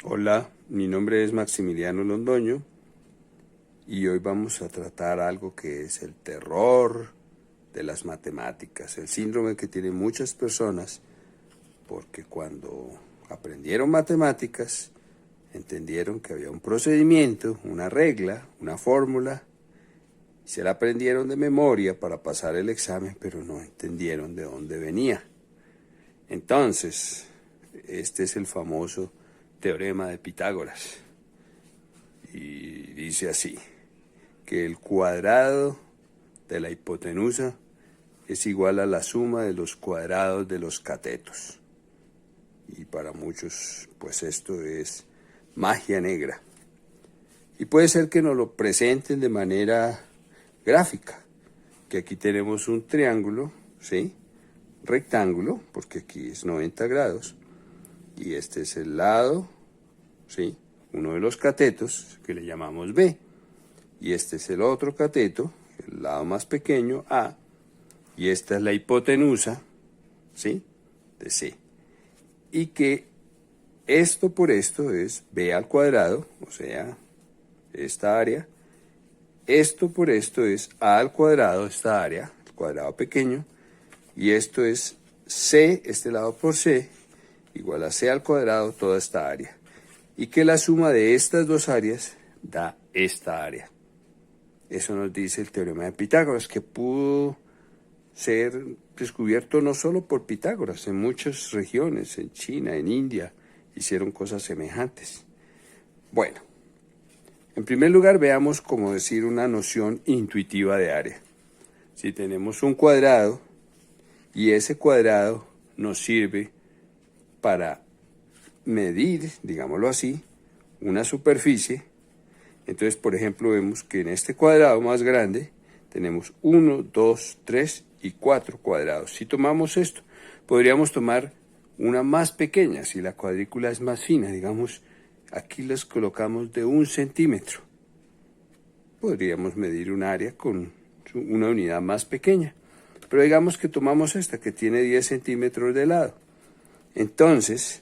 Hola, mi nombre es Maximiliano Londoño y hoy vamos a tratar algo que es el terror de las matemáticas, el síndrome que tienen muchas personas porque cuando aprendieron matemáticas entendieron que había un procedimiento, una regla, una fórmula, y se la aprendieron de memoria para pasar el examen, pero no entendieron de dónde venía. Entonces, este es el famoso teorema de Pitágoras. Y dice así, que el cuadrado de la hipotenusa es igual a la suma de los cuadrados de los catetos. Y para muchos, pues esto es magia negra. Y puede ser que nos lo presenten de manera gráfica, que aquí tenemos un triángulo, ¿sí? Rectángulo, porque aquí es 90 grados, y este es el lado, ¿sí? Uno de los catetos, que le llamamos B, y este es el otro cateto, el lado más pequeño, A, y esta es la hipotenusa, ¿sí? De C. Y que esto por esto es B al cuadrado, o sea, esta área. Esto por esto es A al cuadrado, esta área, el cuadrado pequeño, y esto es C, este lado por C, igual a C al cuadrado, toda esta área. Y que la suma de estas dos áreas da esta área. Eso nos dice el teorema de Pitágoras, que pudo ser descubierto no solo por Pitágoras, en muchas regiones, en China, en India, hicieron cosas semejantes. Bueno, en primer lugar veamos cómo decir una noción intuitiva de área. Si tenemos un cuadrado y ese cuadrado nos sirve para medir, digámoslo así, una superficie, entonces por ejemplo vemos que en este cuadrado más grande tenemos 1, 2, 3 y 4 cuadrados. Si tomamos esto, podríamos tomar una más pequeña, si la cuadrícula es más fina, digamos, aquí las colocamos de 1 centímetro. Podríamos medir un área con una unidad más pequeña, pero digamos que tomamos esta, que tiene 10 centímetros de lado. Entonces,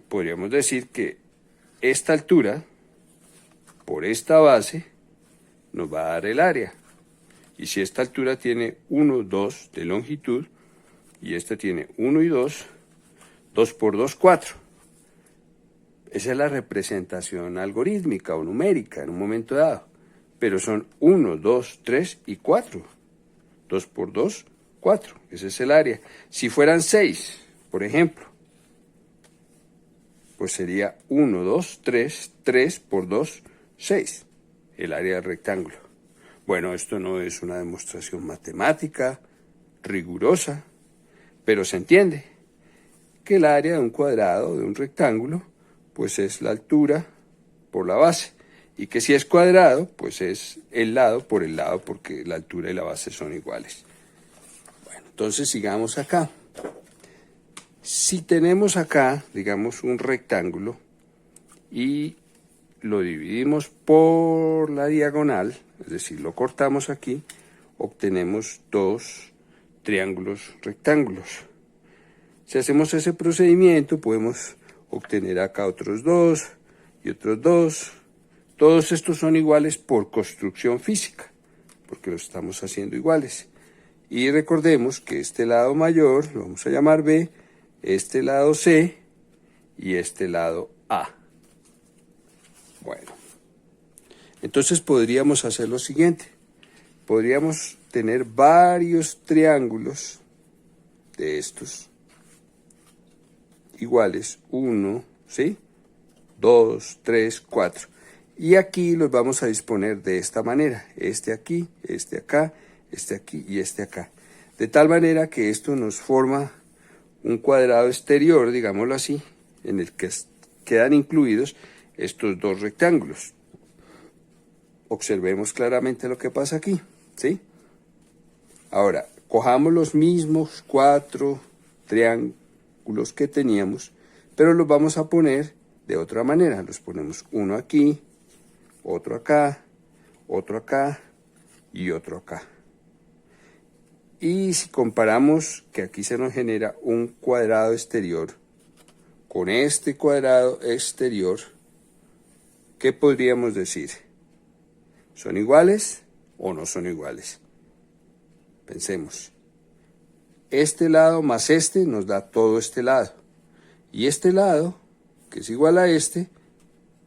podríamos decir que esta altura, por esta base, nos va a dar el área. Y si esta altura tiene 1, 2 de longitud, y esta tiene 1 y 2, 2 por 2, 4. Esa es la representación algorítmica o numérica en un momento dado. Pero son 1, 2, 3 y 4. 2 por 2, 4. Ese es el área. Si fueran 6, por ejemplo, pues sería 1, 2, 3, 3 por 2, 6. El área del rectángulo. Bueno, esto no es una demostración matemática rigurosa, pero se entiende que el área de un cuadrado, de un rectángulo, pues es la altura por la base. Y que si es cuadrado, pues es el lado por el lado, porque la altura y la base son iguales. Bueno, entonces sigamos acá. Si tenemos acá, digamos, un rectángulo y lo dividimos por la diagonal, es decir, lo cortamos aquí, obtenemos dos triángulos rectángulos. Si hacemos ese procedimiento, podemos obtener acá otros dos y otros dos. Todos estos son iguales por construcción física, porque los estamos haciendo iguales. Y recordemos que este lado mayor lo vamos a llamar B, este lado C y este lado A. Bueno, entonces podríamos hacer lo siguiente. Podríamos tener varios triángulos de estos iguales, 1, ¿sí? 2, 3, 4. Y aquí los vamos a disponer de esta manera. Este aquí, este acá, este aquí y este acá. De tal manera que esto nos forma un cuadrado exterior, digámoslo así, en el que quedan incluidos estos dos rectángulos. Observemos claramente lo que pasa aquí, ¿sí? Ahora, cojamos los mismos 4 triángulos que teníamos, pero los vamos a poner de otra manera. Los ponemos uno aquí, otro acá y otro acá. Y si comparamos que aquí se nos genera un cuadrado exterior con este cuadrado exterior, ¿qué podríamos decir? ¿Son iguales o no son iguales? Pensemos. Este lado más este nos da todo este lado. Y este lado, que es igual a este,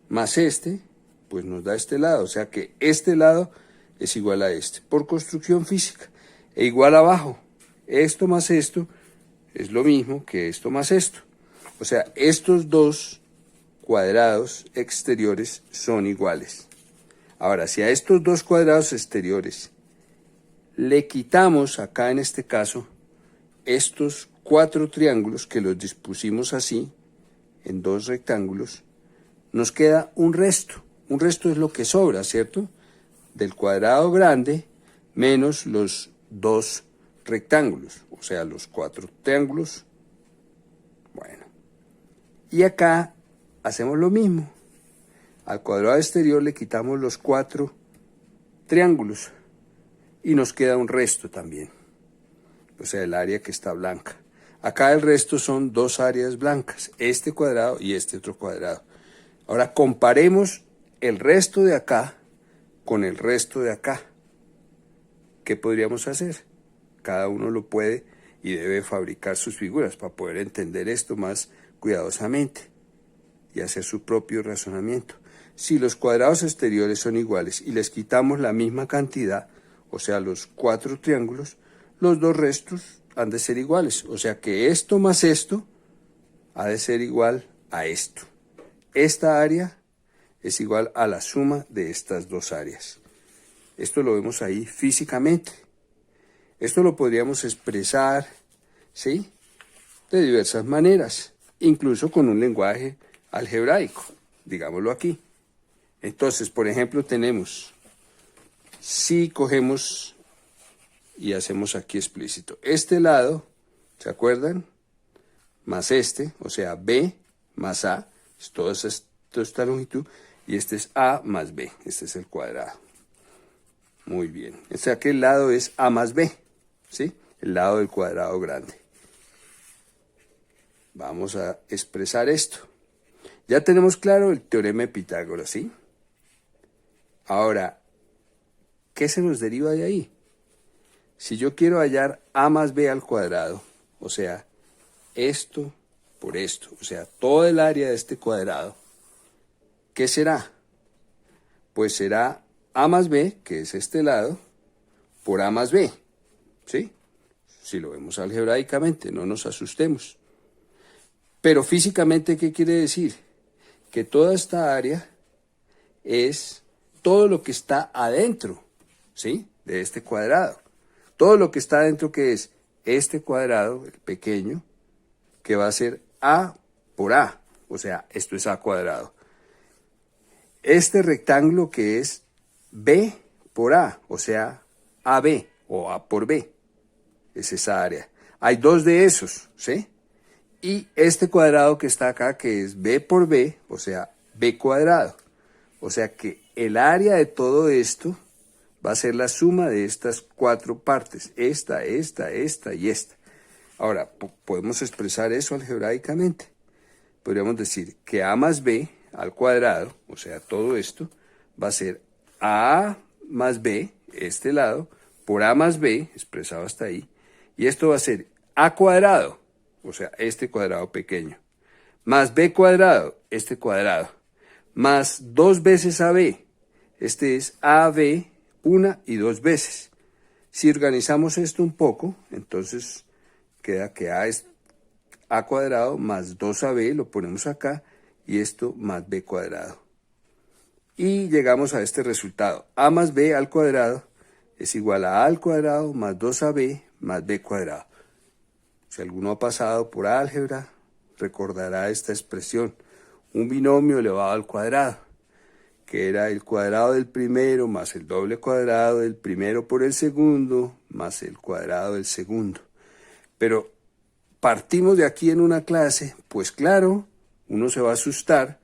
más este, pues nos da este lado. O sea que este lado es igual a este, por construcción física. E igual abajo, esto más esto es lo mismo que esto más esto. O sea, estos dos cuadrados exteriores son iguales. Ahora, si a estos dos cuadrados exteriores le quitamos, acá en este caso, estos 4 triángulos que los dispusimos así, en 2 rectángulos, nos queda un resto. Un resto es lo que sobra, ¿cierto? Del cuadrado grande menos los 2 rectángulos, o sea, los 4 triángulos. Bueno, y acá hacemos lo mismo. Al cuadrado exterior le quitamos los 4 triángulos y nos queda un resto también, o sea, el área que está blanca. Acá el resto son 2 áreas blancas, este cuadrado y este otro cuadrado. Ahora comparemos el resto de acá con el resto de acá. ¿Qué podríamos hacer? Cada uno lo puede y debe fabricar sus figuras para poder entender esto más cuidadosamente y hacer su propio razonamiento. Si los cuadrados exteriores son iguales y les quitamos la misma cantidad, o sea, los 4 triángulos, los 2 restos han de ser iguales. O sea que esto más esto ha de ser igual a esto. Esta área es igual a la suma de estas 2 áreas. Esto lo vemos ahí físicamente. Esto lo podríamos expresar, ¿sí?, de diversas maneras, incluso con un lenguaje algebraico, digámoslo aquí. Entonces, por ejemplo, tenemos, si cogemos y hacemos aquí explícito, este lado, ¿se acuerdan? Más este, o sea, B más A, toda esta longitud, y este es A más B, este es el cuadrado. Muy bien, o sea que el lado es A más B, ¿sí? El lado del cuadrado grande. Vamos a expresar esto. Ya tenemos claro el teorema de Pitágoras, ¿sí? Ahora, ¿qué se nos deriva de ahí? Si yo quiero hallar A más B al cuadrado, o sea, esto por esto, o sea, todo el área de este cuadrado, ¿qué será? Pues será A más B, que es este lado, por A más B, ¿sí? Si lo vemos algebraicamente, no nos asustemos. Pero físicamente, ¿qué quiere decir? Que toda esta área es todo lo que está adentro, ¿sí?, de este cuadrado. Todo lo que está adentro, que es este cuadrado, el pequeño, que va a ser A por A, o sea, esto es A cuadrado. Este rectángulo que es B por A, o sea, AB o A por B, es esa área. Hay 2 de esos, ¿sí? Y este cuadrado que está acá, que es B por B, o sea, B cuadrado. O sea que el área de todo esto va a ser la suma de estas 4 partes, esta y esta. Ahora, podemos expresar eso algebraicamente. Podríamos decir que A más B al cuadrado, o sea, todo esto, va a ser A más B, este lado, por A más B, expresado hasta ahí, y esto va a ser A cuadrado, o sea, este cuadrado pequeño, más B cuadrado, este cuadrado, más 2 veces AB, este es AB, 1 y 2 veces. Si organizamos esto un poco, entonces queda que A es A cuadrado más 2AB, lo ponemos acá, y esto más B cuadrado. Y llegamos a este resultado. A más B al cuadrado es igual a al cuadrado más 2AB más B cuadrado. Si alguno ha pasado por álgebra, recordará esta expresión. Un binomio elevado al cuadrado, que era el cuadrado del primero más el doble cuadrado del primero por el segundo más el cuadrado del segundo. Pero partimos de aquí en una clase, pues claro, uno se va a asustar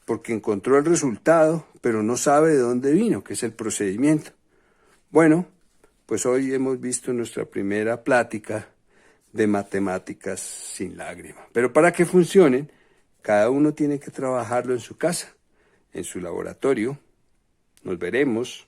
porque encontró el resultado, pero no sabe de dónde vino, que es el procedimiento. Bueno, pues hoy hemos visto nuestra primera plática de matemáticas sin lágrima. Pero para que funcionen, Cada uno tiene que trabajarlo en su casa, en su laboratorio. Nos veremos.